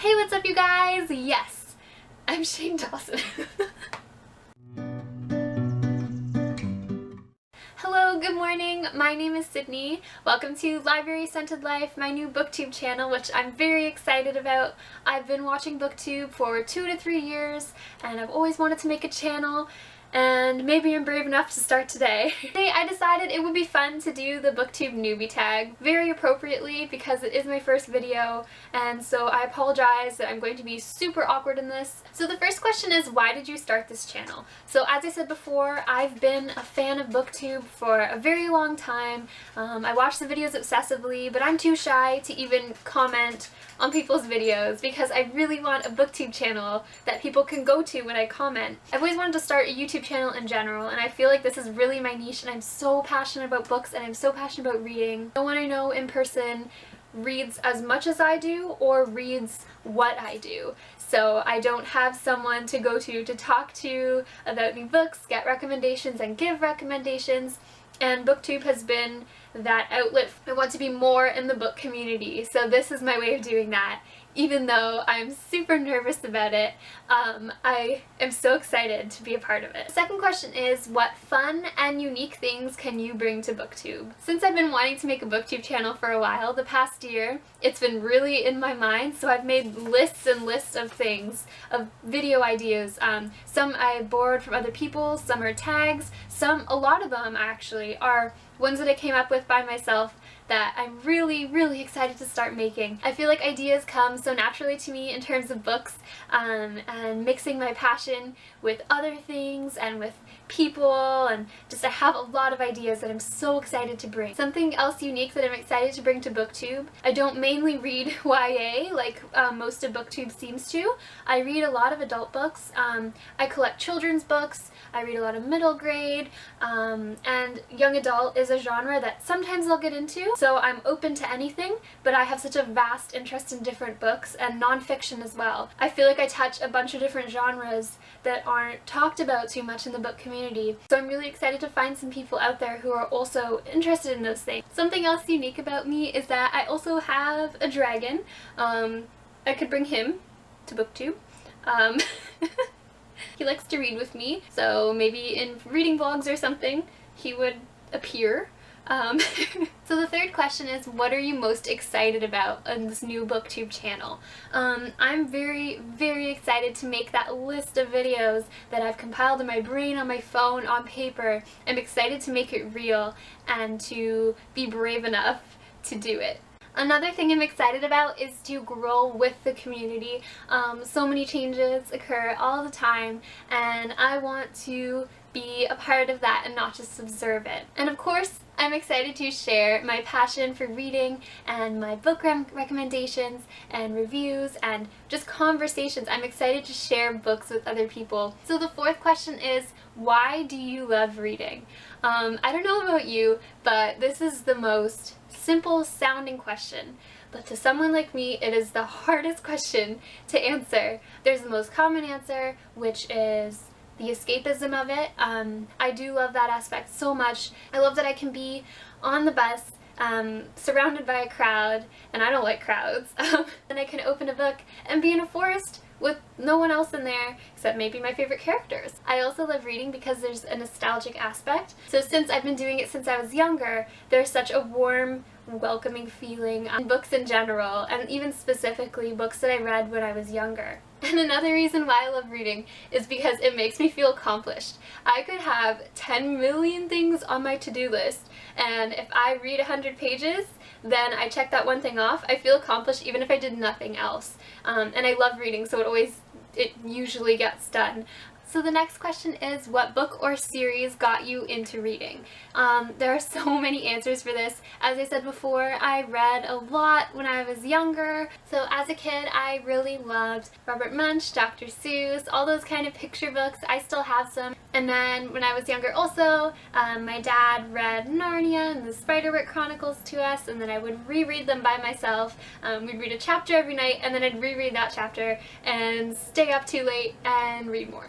Hey, what's up you guys? Yes, I'm Shane Dawson. Hello, good morning. My name is Sydney. Welcome to Library Scented Life, my new Booktube channel, which I'm very excited about. I've been watching Booktube for 2 to 3 years, and I've always wanted to make a channel. And maybe I'm brave enough to start today. Today I decided it would be fun to do the Booktube Newbie Tag, very appropriately because it is my first video, and so I apologize that I'm going to be super awkward in this. So the first question is, why did you start this channel? So as I said before, I've been a fan of Booktube for a very long time. I watch the videos obsessively, but I'm too shy to even comment on people's videos because I really want a Booktube channel that people can go to when I comment. I've always wanted to start a YouTube channel in general, and I feel like this is really my niche, and I'm so passionate about books and I'm so passionate about reading. No one I know in person reads as much as I do or reads what I do. So I don't have someone to go to talk to about new books, get recommendations, and give recommendations. And Booktube has been that outlet. I want to be more in the book community, so this is my way of doing that. Even though I'm super nervous about it, I am so excited to be a part of it. The second question is, what fun and unique things can you bring to Booktube? Since I've been wanting to make a Booktube channel for a while, the past year, it's been really in my mind, so I've made lists and lists of things, of video ideas. Some I borrowed from other people, some are tags, a lot of them actually are ones that I came up with by myself that I'm really excited to start making. I feel like ideas come so naturally to me in terms of books, and mixing my passion with other things and with people, and just I have a lot of ideas that I'm so excited to bring. Something else unique that I'm excited to bring to Booktube, I don't mainly read YA like most of Booktube seems to. I read a lot of adult books. I collect children's books, I read a lot of middle grade, and young adult is a genre that sometimes I'll get into, so I'm open to anything, but I have such a vast interest in different books and nonfiction as well. I feel like I touch a bunch of different genres that aren't talked about too much in the book community, so I'm really excited to find some people out there who are also interested in those things. Something else unique about me is that I also have a dragon. I could bring him to Booktube. He likes to read with me, so maybe in reading vlogs or something he would appear. So the third question is, what are you most excited about on this new Booktube channel? I'm very excited to make that list of videos that I've compiled in my brain, on my phone, on paper. I'm excited to make it real and to be brave enough to do it. Another thing I'm excited about is to grow with the community. So many changes occur all the time, and I want to be a part of that and not just observe it. And of course, I'm excited to share my passion for reading and my book recommendations and reviews and just conversations. I'm excited to share books with other people. So the fourth question is, why do you love reading? I don't know about you, but this is the most simple sounding question. But to someone like me, it is the hardest question to answer. There's the most common answer, which is the escapism of it. I do love that aspect so much. I love that I can be on the bus, surrounded by a crowd, and I don't like crowds, and I can open a book and be in a forest with no one else in there except maybe my favorite characters. I also love reading because there's a nostalgic aspect. So since I've been doing it since I was younger, there's such a warm, welcoming feeling in books in general, and even specifically books that I read when I was younger. And another reason why I love reading is because it makes me feel accomplished. I could have 10 million things on my to-do list, and if I read 100 pages, then I check that one thing off. I feel accomplished even if I did nothing else. And I love reading, so it usually gets done. So the next question is, what book or series got you into reading? There are so many answers for this. As I said before, I read a lot when I was younger. So as a kid, I really loved Robert Munsch, Dr. Seuss, all those kind of picture books. I still have some. And then when I was younger also, my dad read Narnia and the Spiderwick Chronicles to us, and then I would reread them by myself. We'd read a chapter every night, and then I'd reread that chapter and stay up too late and read more.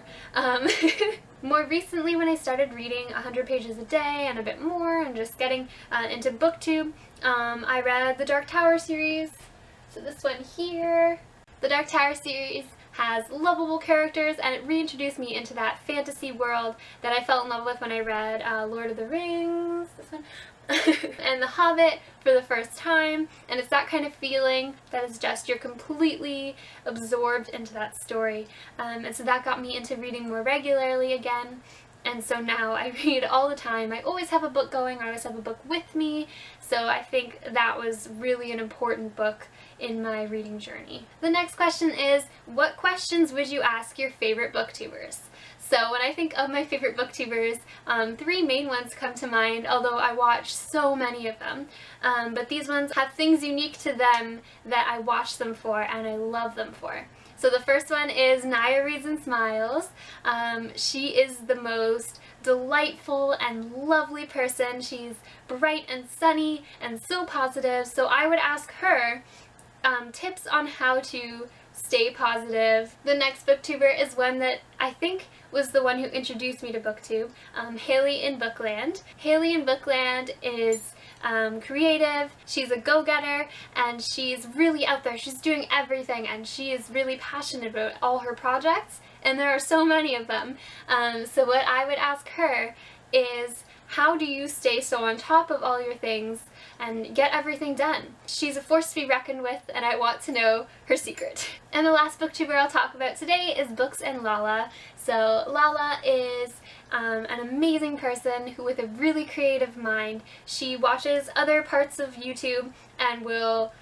More recently, when I started reading 100 pages a day and a bit more and just getting into Booktube, I read the Dark Tower series. So this one here, The Dark Tower series has lovable characters, and it reintroduced me into that fantasy world that I fell in love with when I read Lord of the Rings, this one, and The Hobbit for the first time. And it's that kind of feeling that is just, you're completely absorbed into that story. And so that got me into reading more regularly again. And so now I read all the time. I always have a book going, I always have a book with me. So I think that was really an important book in my reading journey. The next question is, what questions would you ask your favorite booktubers? So when I think of my favorite booktubers, three main ones come to mind, although I watch so many of them. But these ones have things unique to them that I watch them for and I love them for. So the first one is Naya Reads and Smiles. She is the most delightful and lovely person. She's bright and sunny and so positive. So I would ask her tips on how to stay positive. The next booktuber is one that I think was the one who introduced me to Booktube, Haley in Bookland. Haley in Bookland is creative, she's a go-getter, and she's really out there. She's doing everything, and she is really passionate about all her projects, and there are so many of them. So what I would ask her is, how do you stay so on top of all your things and get everything done? She's a force to be reckoned with, and I want to know her secret. And the last booktuber I'll talk about today is Books and Lala. So Lala is an amazing person who, with a really creative mind, she watches other parts of YouTube and will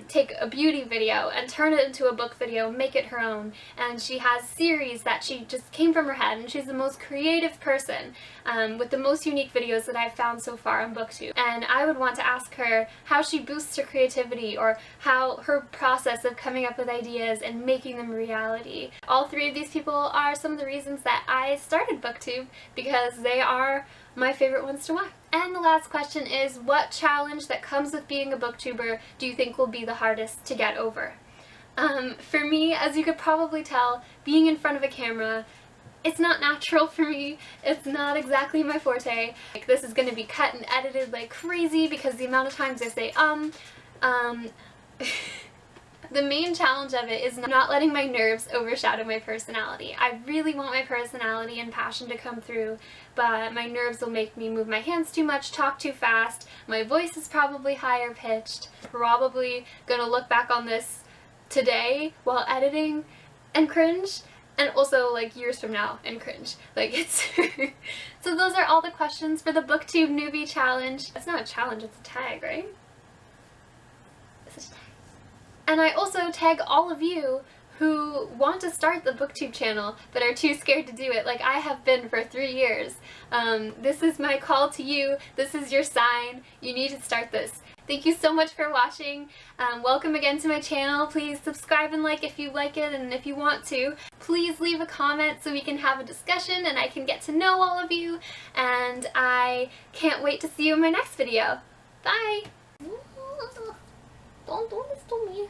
take a beauty video and turn it into a book video, make it her own. And she has series that she just came from her head, and she's the most creative person with the most unique videos that I've found so far on Booktube. And I would want to ask her how she boosts her creativity, or how her process of coming up with ideas and making them reality. All three of these people are some of the reasons that I started Booktube, because they are my favorite ones to watch. And the last question is, what challenge that comes with being a booktuber do you think will be the hardest to get over? For me, as you could probably tell, being in front of a camera, it's not natural for me. It's not exactly my forte. Like, this is going to be cut and edited like crazy because the amount of times I say The main challenge of it is not letting my nerves overshadow my personality. I really want my personality and passion to come through, but my nerves will make me move my hands too much, talk too fast, my voice is probably higher pitched. Probably gonna look back on this today while editing and cringe, and also like years from now and cringe. Like, it's So those are all the questions for the Booktube Newbie Challenge. It's not a challenge, it's a tag, right? It's a tag. And I also tag all of you who want to start the Booktube channel but are too scared to do it, like I have been for 3 years. This is my call to you. This is your sign. You need to start this. Thank you so much for watching. Welcome again to my channel. Please subscribe and like if you like it, and if you want to, please leave a comment so we can have a discussion and I can get to know all of you. And I can't wait to see you in my next video. Bye! Don't do this to me.